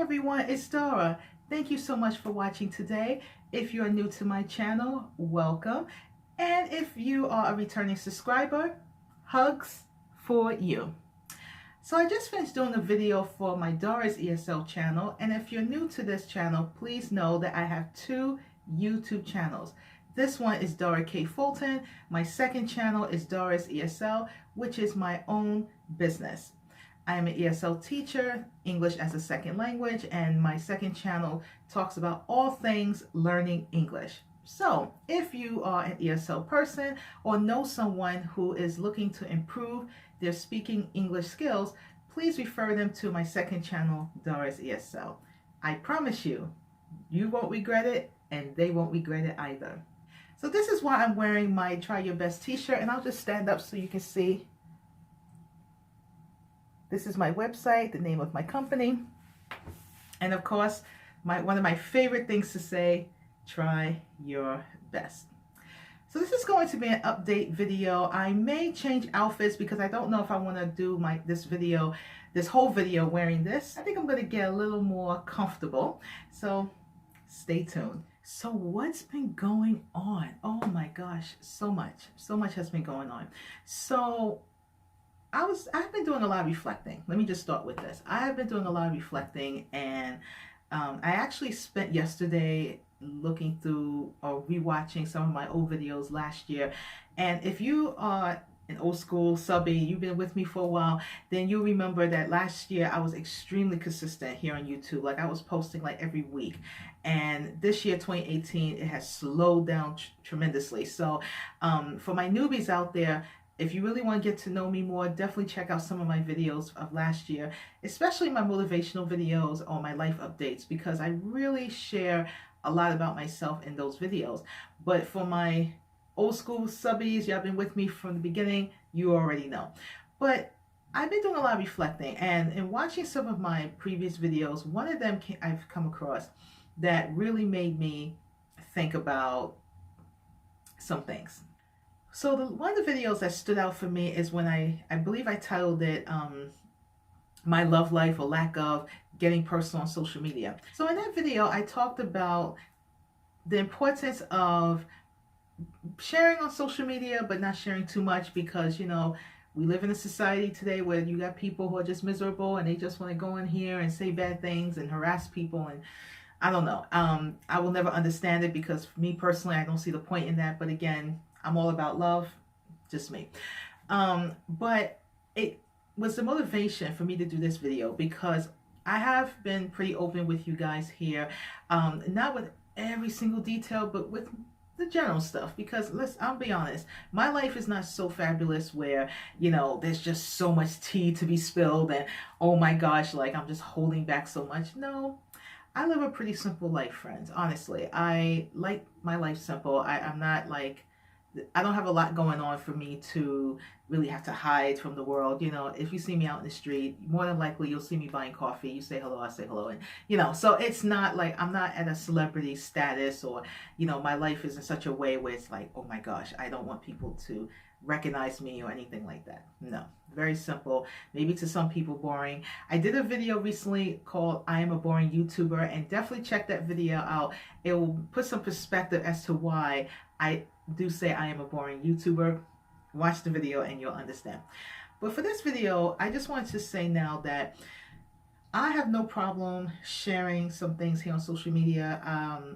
everyone, it's Dara. Thank you so much for watching today. If you are new to my channel, welcome. And if you are a returning subscriber, hugs for you. So I just finished doing a video for my Dara's ESL channel, and if you're new to this channel, please know that I have two YouTube channels. This one is Dara K. Fulton. My second channel is Dara's ESL, which is my own business. I am an ESL teacher, English as a second language, and my second channel talks about all things learning English. So if you are an ESL person or know someone who is looking to improve their speaking English skills, please refer them to my second channel, Dara's ESL. I promise you, you won't regret it and they won't regret it either. So this is why I'm wearing my Try Your Best t-shirt, and I'll just stand up so you can see. This is my website, the name of my company, and of course, one of my favorite things to say, try your best. So this is going to be an update video. I may change outfits because I don't know if I want to do this whole video wearing this. I think I'm going to get a little more comfortable, so stay tuned. So what's been going on? Oh my gosh, so much has been going on. So I've been doing a lot of reflecting. Let me just start with this. I have been doing a lot of reflecting, and I actually spent yesterday looking through or rewatching some of my old videos last year. And if you are an old school subby, you've been with me for a while, then you'll remember that last year I was extremely consistent here on YouTube. Like I was posting like every week. And this year, 2018, it has slowed down tremendously. So for my newbies out there, if you really want to get to know me more, definitely check out some of my videos of last year, especially my motivational videos or my life updates, because I really share a lot about myself in those videos. But for my old school subbies, y'all been with me from the beginning, you already know. But I've been doing a lot of reflecting, and in watching some of my previous videos, one of them I've come across that really made me think about some things. So one of the videos that stood out for me is when I believe I titled it My Love Life or Lack of Getting Personal on Social Media. So in that video, I talked about the importance of sharing on social media, but not sharing too much, because, you know, we live in a society today where you got people who are just miserable and they just want to go in here and say bad things and harass people, and I don't know. I will never understand it, because for me personally, I don't see the point in that. But again, I'm all about love, just me. But it was the motivation for me to do this video, because I have been pretty open with you guys here, not with every single detail, but with the general stuff, because I'll be honest, my life is not so fabulous where, you know, there's just so much tea to be spilled and oh my gosh, like I'm just holding back so much. No, I live a pretty simple life, friends. Honestly, I like my life simple. I'm not like, I don't have a lot going on for me to really have to hide from the world. You know, if you see me out in the street, more than likely you'll see me buying coffee. You say hello, I say hello. And, you know, so it's not like I'm not at a celebrity status, or, you know, my life is in such a way where it's like, oh my gosh, I don't want people to recognize me or anything like that. No, very simple. Maybe to some people boring. I did a video recently called I Am a Boring YouTuber, and definitely check that video out. It will put some perspective as to why I do say I am a boring YouTuber. Watch the video and you'll understand. But for this video, I just wanted to say now that I have no problem sharing some things here on social media.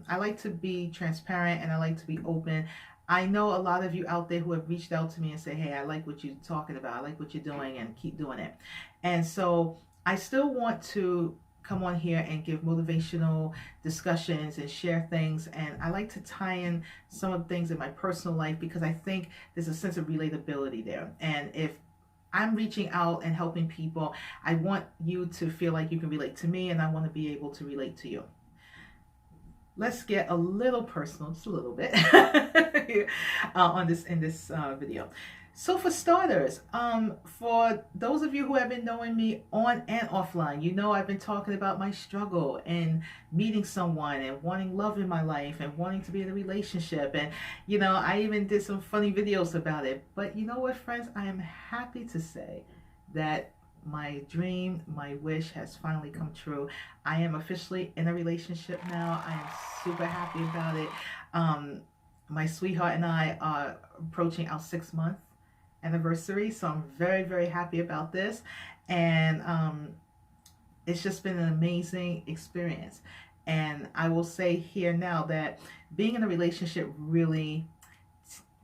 I like to be transparent and I like to be open. I know a lot of you out there who have reached out to me and say, hey, I like what you're talking about. I like what you're doing, and keep doing it. And so I still want to come on here and give motivational discussions and share things, and I like to tie in some of the things in my personal life, because I think there's a sense of relatability there. And if I'm reaching out and helping people, I want you to feel like you can relate to me, and I want to be able to relate to you. Let's get a little personal, just a little bit, in this video. So for starters, for those of you who have been knowing me on and offline, you know I've been talking about my struggle and meeting someone and wanting love in my life and wanting to be in a relationship. And, you know, I even did some funny videos about it. But you know what, friends? I am happy to say that my dream, my wish has finally come true. I am officially in a relationship now. I am super happy about it. My sweetheart and I are approaching our 6-month anniversary, so I'm very, very happy about this. And it's just been an amazing experience. And I will say here now that being in a relationship really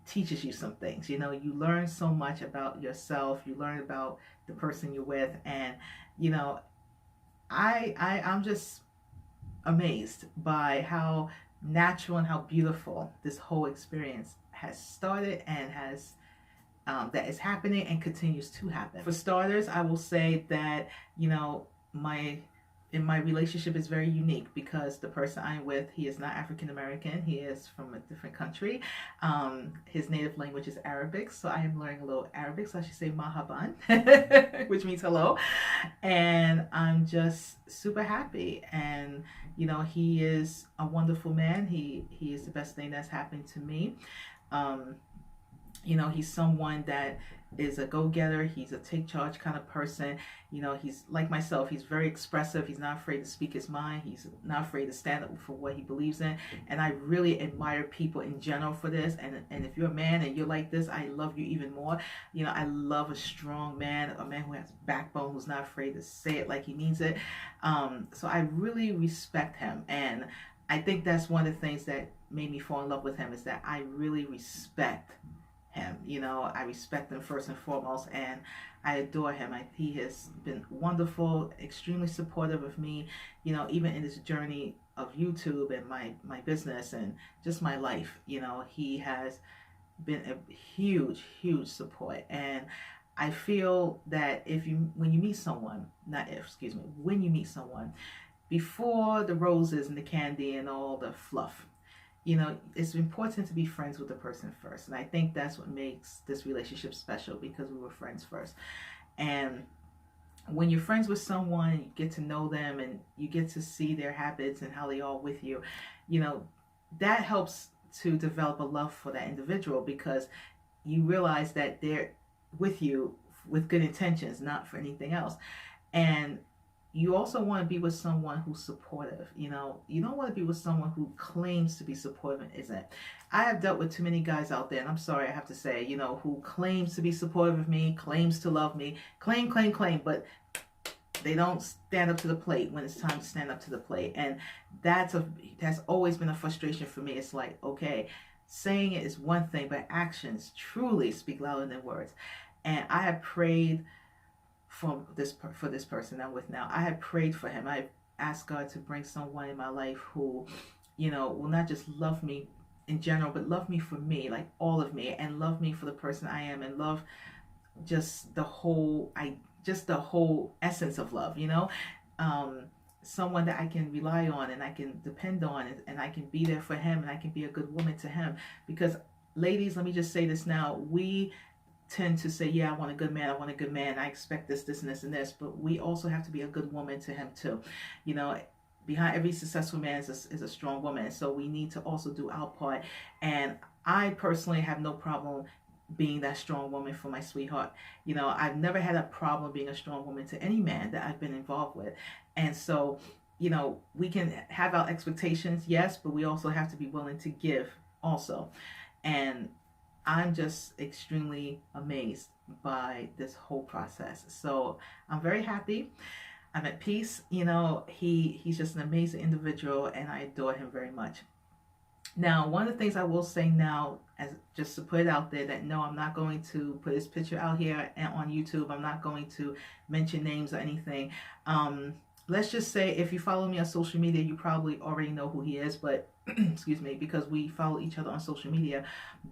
teaches you some things. You know, you learn so much about yourself, you learn about the person you're with, and you know, I'm just amazed by how natural and how beautiful this whole experience has started and has that is happening and continues to happen. For starters, I will say that, you know, my relationship is very unique because the person I'm with, he is not African American. He is from a different country. His native language is Arabic, so I am learning a little Arabic. So I should say "mahaban," which means hello. And I'm just super happy. And you know, he is a wonderful man. He is the best thing that's happened to me. You know, he's someone that is a go-getter. He's a take charge kind of person. You know, he's like myself. He's very expressive. He's not afraid to speak his mind. He's not afraid to stand up for what he believes in. And I really admire people in general for this. And if you're a man and you're like this, I love you even more. You know, I love a strong man, a man who has backbone, who's not afraid to say it like he means it. So I really respect him. And I think that's one of the things that made me fall in love with him, is that I really respect him. You know, I respect him first and foremost, and I adore him. He has been wonderful, extremely supportive of me, you know, even in this journey of YouTube and my business and just my life. You know, he has been a huge, huge support. And I feel that when you meet someone, when you meet someone, before the roses and the candy and all the fluff, you know, it's important to be friends with the person first. And I think that's what makes this relationship special, because we were friends first. And when you're friends with someone, you get to know them and you get to see their habits and how they are with you, you know, that helps to develop a love for that individual, because you realize that they're with you with good intentions, not for anything else. And you also want to be with someone who's supportive. You know, you don't want to be with someone who claims to be supportive and isn't. I have dealt with too many guys out there, and I'm sorry I have to say, you know, who claims to be supportive of me, claims to love me, claim, but they don't stand up to the plate when it's time to stand up to the plate. And that's always been a frustration for me. It's like, okay, saying it is one thing, but actions truly speak louder than words. And I have prayed for this person I'm with now. I have prayed for him. I've asked God to bring someone in my life who, you know, will not just love me in general, but love me for me, like all of me, and love me for the person I am, and love just the whole essence of love, you know. Someone that I can rely on and I can depend on, and I can be there for him, and I can be a good woman to him. Because ladies, let me just say this now, we tend to say, yeah, I want a good man, I expect this and this and this, but we also have to be a good woman to him too. You know, behind every successful man is a strong woman, so we need to also do our part. And I personally have no problem being that strong woman for my sweetheart. You know, I've never had a problem being a strong woman to any man that I've been involved with. And so, you know, we can have our expectations, yes, but we also have to be willing to give also. And I'm just extremely amazed by this whole process. So I'm very happy. I'm at peace. You know, he's just an amazing individual, and I adore him very much. Now, one of the things I will say now, as just to put it out there, that no, I'm not going to put his picture out here and on YouTube. I'm not going to mention names or anything. Let's just say if you follow me on social media, you probably already know who he is, but excuse me, because we follow each other on social media.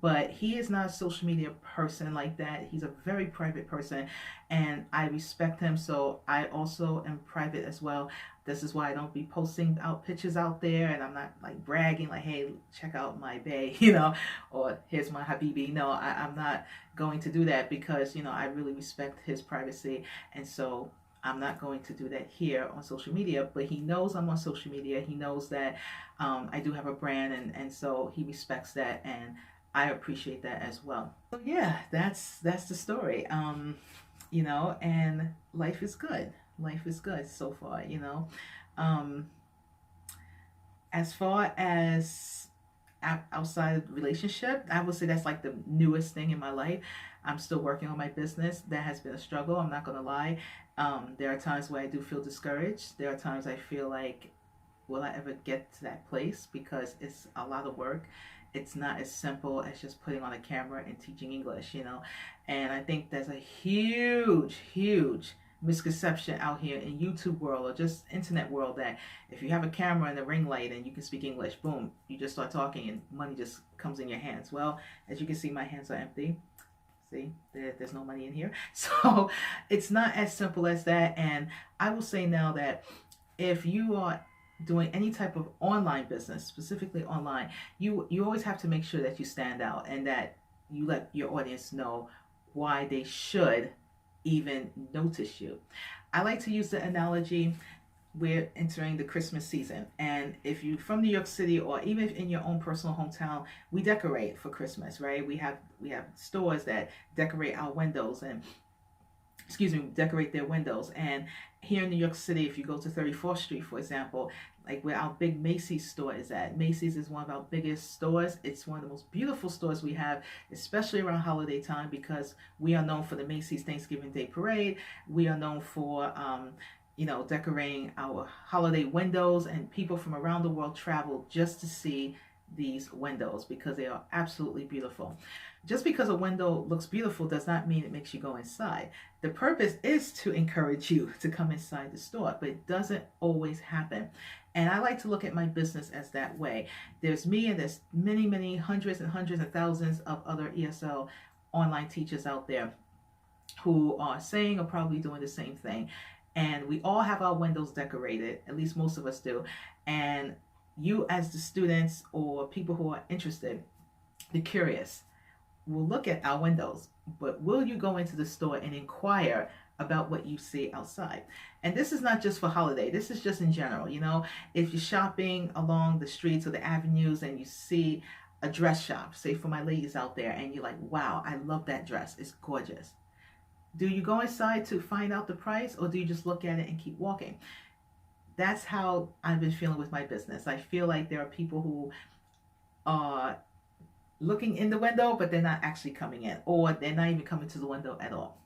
But he is not a social media person like that. He's a very private person, and I respect him, so I also am private as well. This is why I don't be posting out pictures out there, and I'm not like bragging like, hey, check out my bae, you know, or here's my habibi. No, I'm not going to do that, because, you know, I really respect his privacy, and so I'm not going to do that here on social media. But he knows I'm on social media. He knows that I do have a brand, and so he respects that, and I appreciate that as well. So yeah, that's the story. you know, and life is good. Life is good so far, you know. Um, as far as outside relationship, I would say that's like the newest thing in my life. I'm still working on my business. That has been a struggle. I'm not gonna lie. There are times where I do feel discouraged. There are times I feel like, will I ever get to that place? Because it's a lot of work. It's not as simple as just putting on a camera and teaching English, you know. And I think there's a huge, huge misconception out here in YouTube world or just internet world that if you have a camera and a ring light and you can speak English, boom, you just start talking and money just comes in your hands. Well, as you can see, my hands are empty. See, there's no money in here. So it's not as simple as that. And I will say now that if you are doing any type of online business, specifically online, you always have to make sure that you stand out and that you let your audience know why they should even notice you. I like to use the analogy, we're entering the Christmas season, and if you're from New York City or even in your own personal hometown, we decorate for Christmas, right? We have stores that decorate our windows and decorate their windows. And here in New York City, if you go to 34th Street, for example, like where our big Macy's store is at. Macy's is one of our biggest stores. It's one of the most beautiful stores we have, especially around holiday time, because we are known for the Macy's Thanksgiving Day Parade. We are known for decorating our holiday windows, and people from around the world travel just to see these windows because they are absolutely beautiful. Just because a window looks beautiful does not mean it makes you go inside. The purpose is to encourage you to come inside the store, but it doesn't always happen. And I like to look at my business as that way. There's me and there's many, many hundreds and hundreds and thousands of other ESL online teachers out there who are saying or probably doing the same thing. And we all have our windows decorated, at least most of us do. And you as the students or people who are interested, the curious, will look at our windows, but will you go into the store and inquire about what you see outside? And this is not just for holiday, this is just in general. You know, if you're shopping along the streets or the avenues and you see a dress shop, say for my ladies out there, and you're like, wow, I love that dress, it's gorgeous. Do you go inside to find out the price, or do you just look at it and keep walking? That's how I've been feeling with my business. I feel like there are people who are looking in the window, but they're not actually coming in, or they're not even coming to the window at all.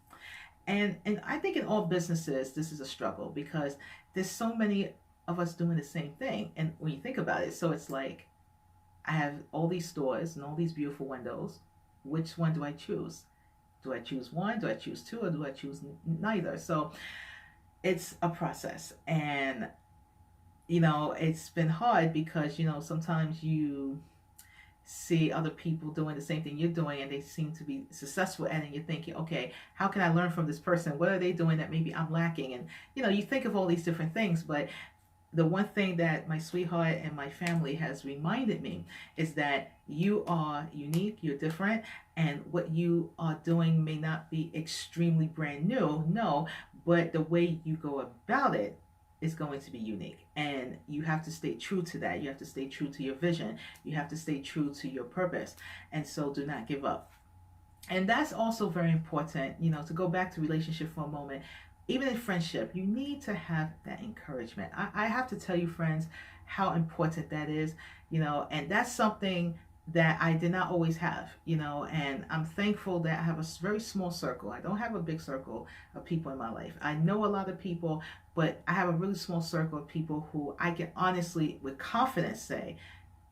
And I think in all businesses, this is a struggle because there's so many of us doing the same thing. And when you think about it, so it's like, I have all these stores and all these beautiful windows. Which one do I choose? Do I choose one? Do I choose two? Or do I choose neither? So it's a process. And, you know, it's been hard because, you know, sometimes you see other people doing the same thing you're doing and they seem to be successful at it, and you're thinking, okay, how can I learn from this person? What are they doing that maybe I'm lacking? And, you know, you think of all these different things, but the one thing that my sweetheart and my family has reminded me is that you are unique, you're different, and what you are doing may not be extremely brand new, no, but the way you go about it is going to be unique, and you have to stay true to that. You have to stay true to your vision. You have to stay true to your purpose, and so do not give up. And that's also very important, you know, to go back to relationship for a moment. Even in friendship, you need to have that encouragement. I have to tell you, friends, how important that is, you know, and that's something that I did not always have, you know, and I'm thankful that I have a very small circle. I don't have a big circle of people in my life. I know a lot of people, but I have a really small circle of people who I can honestly, with confidence, say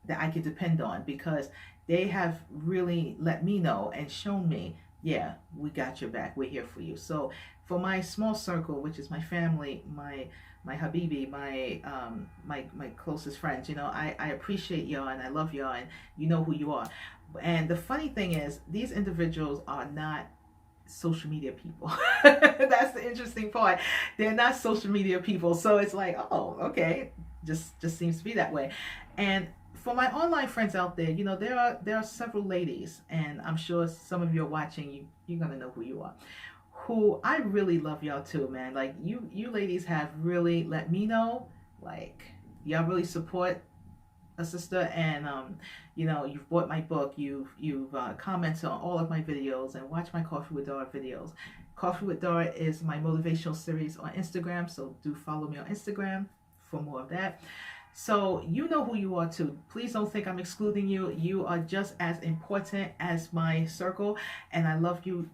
that I can depend on, because they have really let me know and shown me, yeah, we got your back. We're here for you. So for my small circle, which is my family, my habibi, my closest friends, you know, I appreciate y'all and I love y'all, and you know who you are. And the funny thing is, these individuals are not social media people. That's the interesting part. They're not social media people. So it's like, oh, okay, just seems to be that way. And for my online friends out there, you know, there are several ladies, and I'm sure some of you are watching, you're gonna know who you are, who I really love y'all too, man. Like you ladies have really let me know, like, y'all really support a sister, and you know, you've bought my book, you've commented on all of my videos and watched my Coffee with Dara videos. Coffee with Dara is my motivational series on Instagram, so do follow me on Instagram for more of that. So you know who you are too. Please don't think I'm excluding you. You are just as important as my circle, and I love you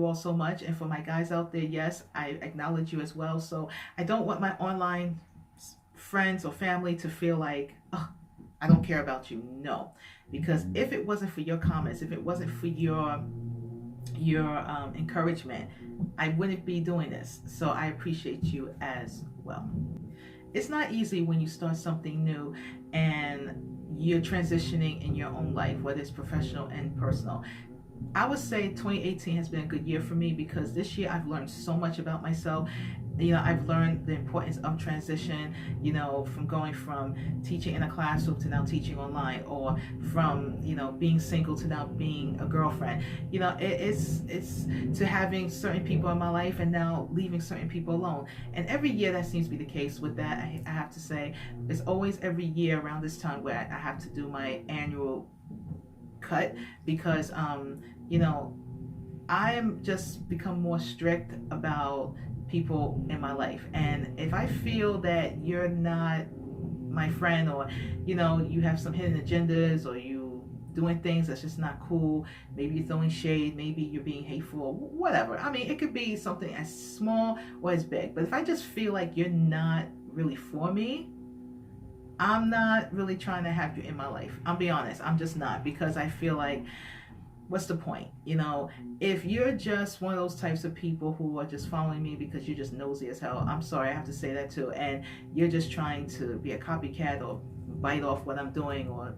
all so much. And for my guys out there, yes, I acknowledge you as well. So I don't want my online friends or family to feel like, oh, I don't care about you. No, because if it wasn't for your comments, if it wasn't for your encouragement, I wouldn't be doing this. So I appreciate you as well. It's not easy when you start something new and you're transitioning in your own life, whether it's professional and personal. I would say 2018 has been a good year for me because this year I've learned so much about myself. I've learned the importance of transition, from going from teaching in a classroom to now teaching online, or from, being single to now being a girlfriend. It's to having certain people in my life and now leaving certain people alone. And every year that seems to be the case with that. I have to say, it's always every year around this time where I have to do my annual cut because, I'm just become more strict about people in my life. And if I feel that you're not my friend, or you have some hidden agendas, or you doing things that's just not cool, maybe you're throwing shade, maybe you're being hateful, whatever. I mean, it could be something as small or as big, but if I just feel like you're not really for me, I'm not really trying to have you in my life. I'll be honest, I'm just not, because I feel like, what's the point? If you're just one of those types of people who are just following me because you're just nosy as hell, I'm sorry, I have to say that too, and you're just trying to be a copycat or bite off what I'm doing, or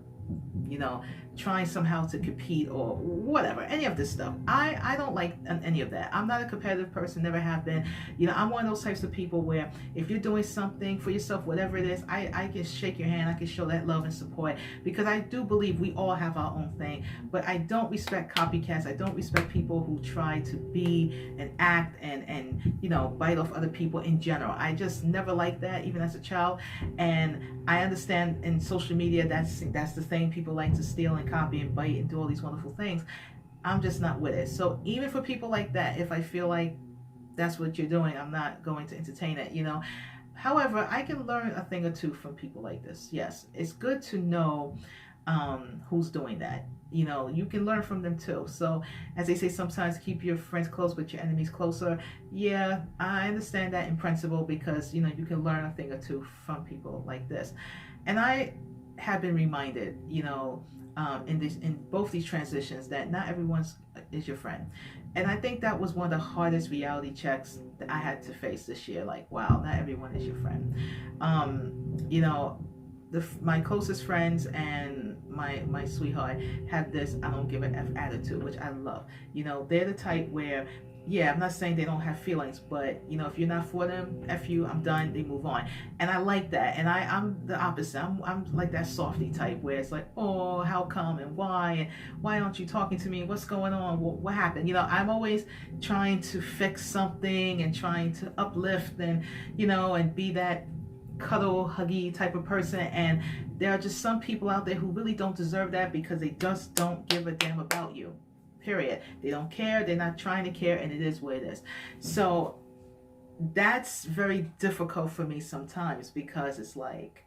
trying somehow to compete or whatever, any of this stuff. I don't like any of that. I'm not a competitive person, never have been. I'm one of those types of people where if you're doing something for yourself, whatever it is, I can shake your hand, I can show that love and support, because I do believe we all have our own thing. But I don't respect copycats. I don't respect people who try to be and act and bite off other people in general. I just never liked that, even as a child. And I understand in social media that's the thing, people like to steal and copy and bite and do all these wonderful things. I'm just not with it. So even for people like that, if I feel like that's what you're doing, I'm not going to entertain it. However, I can learn a thing or two from people like this. Yes, it's good to know who's doing that. You can learn from them too. So as they say, sometimes keep your friends close but your enemies closer. Yeah, I understand that in principle, because you can learn a thing or two from people like this. And I have been reminded, in both these transitions, that not everyone is your friend. And I think that was one of the hardest reality checks that I had to face this year. Like, wow, not everyone is your friend. My closest friends and my sweetheart have this I don't give a F attitude, which I love. They're the type where, yeah, I'm not saying they don't have feelings, but if you're not for them, F you, I'm done, they move on. And I like that. And I'm the opposite. I'm like that softy type where it's like, oh, how come and why aren't you talking to me? What's going on? What happened? I'm always trying to fix something and trying to uplift and and be that cuddle huggy type of person. And there are just some people out there who really don't deserve that, because they just don't give a damn about you. Period. They don't care. They're not trying to care, and it is what it is. So that's very difficult for me sometimes, because it's like,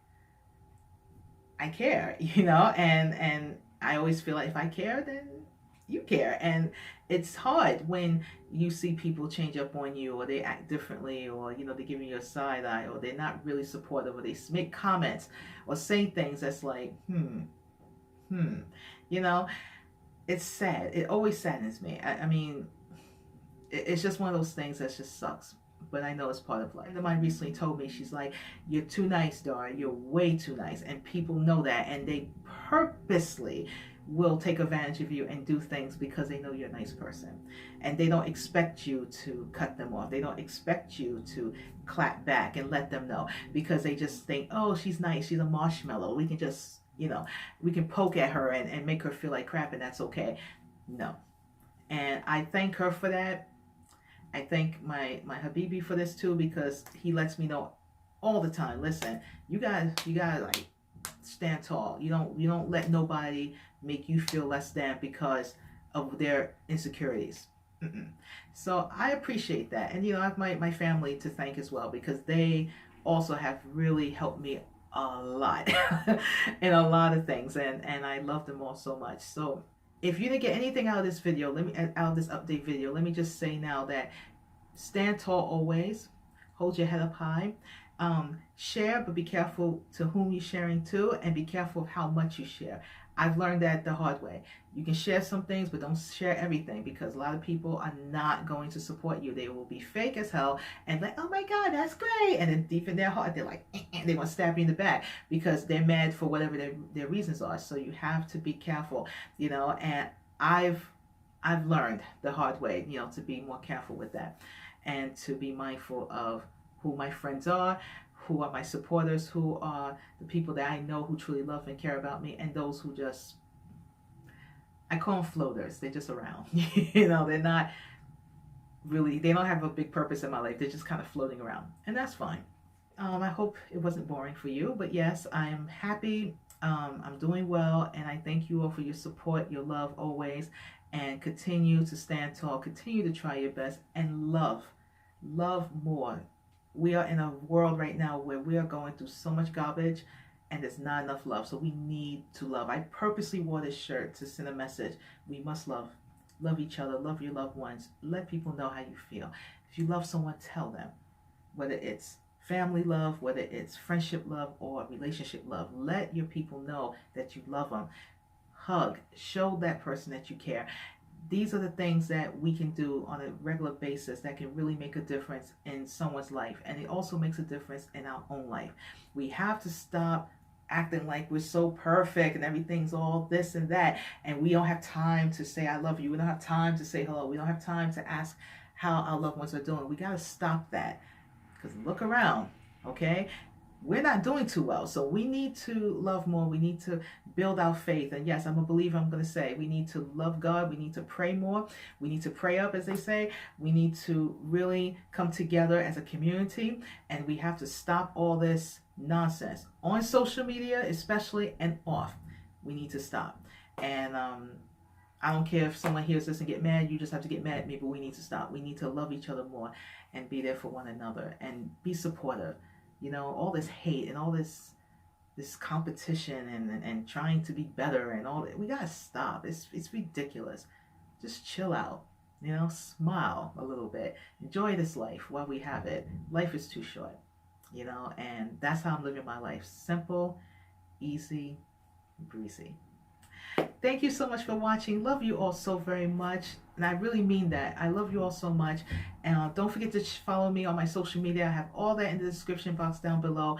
I care, and I always feel like if I care, then you care. And it's hard when you see people change up on you, or they act differently, or they're giving you a side eye, or they're not really supportive, or they make comments or say things that's like, it's sad. It always saddens me. I mean, it's just one of those things that just sucks. But I know it's part of life. A friend of mine recently told me, she's like, you're too nice, Dara. You're way too nice. And people know that. And they purposely will take advantage of you and do things because they know you're a nice person. And they don't expect you to cut them off. They don't expect you to clap back and let them know, because they just think, oh, she's nice. She's a marshmallow. We can just, we can poke at her and make her feel like crap, and that's okay. No. And I thank her for that. I thank my Habibi for this too, because he lets me know all the time, listen, you gotta like stand tall. You don't let nobody make you feel less than because of their insecurities. Mm-mm. So I appreciate that. And, I have my family to thank as well, because they also have really helped me a lot in a lot of things. And I love them all so much. So if you didn't get anything out of this video, out of this update video, let me just say now that stand tall always, hold your head up high, share, but be careful to whom you're sharing to, and be careful of how much you share. I've learned that the hard way. You can share some things, but don't share everything, because a lot of people are not going to support you. They will be fake as hell and like, oh my God, that's great. And then deep in their heart, they're like, they want to stab you in the back because they're mad for whatever their reasons are. So you have to be careful, and I've learned the hard way, to be more careful with that, and to be mindful of who my friends are, who are my supporters, who are the people that I know who truly love and care about me, and those who just, I call them floaters. They're just around. They're not really, they don't have a big purpose in my life. They're just kind of floating around, and that's fine. I hope it wasn't boring for you, but yes, I am happy. I'm doing well, and I thank you all for your support, your love always, and continue to stand tall, continue to try your best, and love more. We are in a world right now where we are going through so much garbage, and there's not enough love, so we need to love. I purposely wore this shirt to send a message. We must love each other, love your loved ones, let people know how you feel. If you love someone, tell them, whether it's family love, whether it's friendship love or relationship love. Let your people know that you love them. Hug, show that person that you care. These are the things that we can do on a regular basis that can really make a difference in someone's life, and it also makes a difference in our own life. We have to stop acting like we're so perfect and everything's all this and that, and we don't have time to say I love you. We don't have time to say hello. We don't have time to ask how our loved ones are doing. We got to stop that, because look around, okay? We're not doing too well. So we need to love more. We need to build our faith. And yes, I'm a believer. I'm going to say we need to love God. We need to pray more. We need to pray up, as they say. We need to really come together as a community. And we have to stop all this nonsense on social media, especially, and off. We need to stop. And I don't care if someone hears this and get mad. You just have to get mad at me, but we need to stop. We need to love each other more and be there for one another and be supportive. All this hate and all this competition and trying to be better and all that, we gotta stop. It's ridiculous. Just chill out. Smile a little bit. Enjoy this life while we have it. Life is too short. And that's how I'm living my life. Simple, easy, breezy. Thank you so much for watching. Love you all so very much. And I really mean that. I love you all so much. And don't forget to follow me on my social media. I have all that in the description box down below.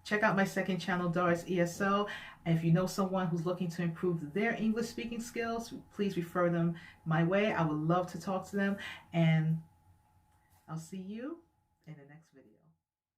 Check out my second channel, Dara's ESL. And if you know someone who's looking to improve their English speaking skills, please refer them my way. I would love to talk to them. And I'll see you in the next video.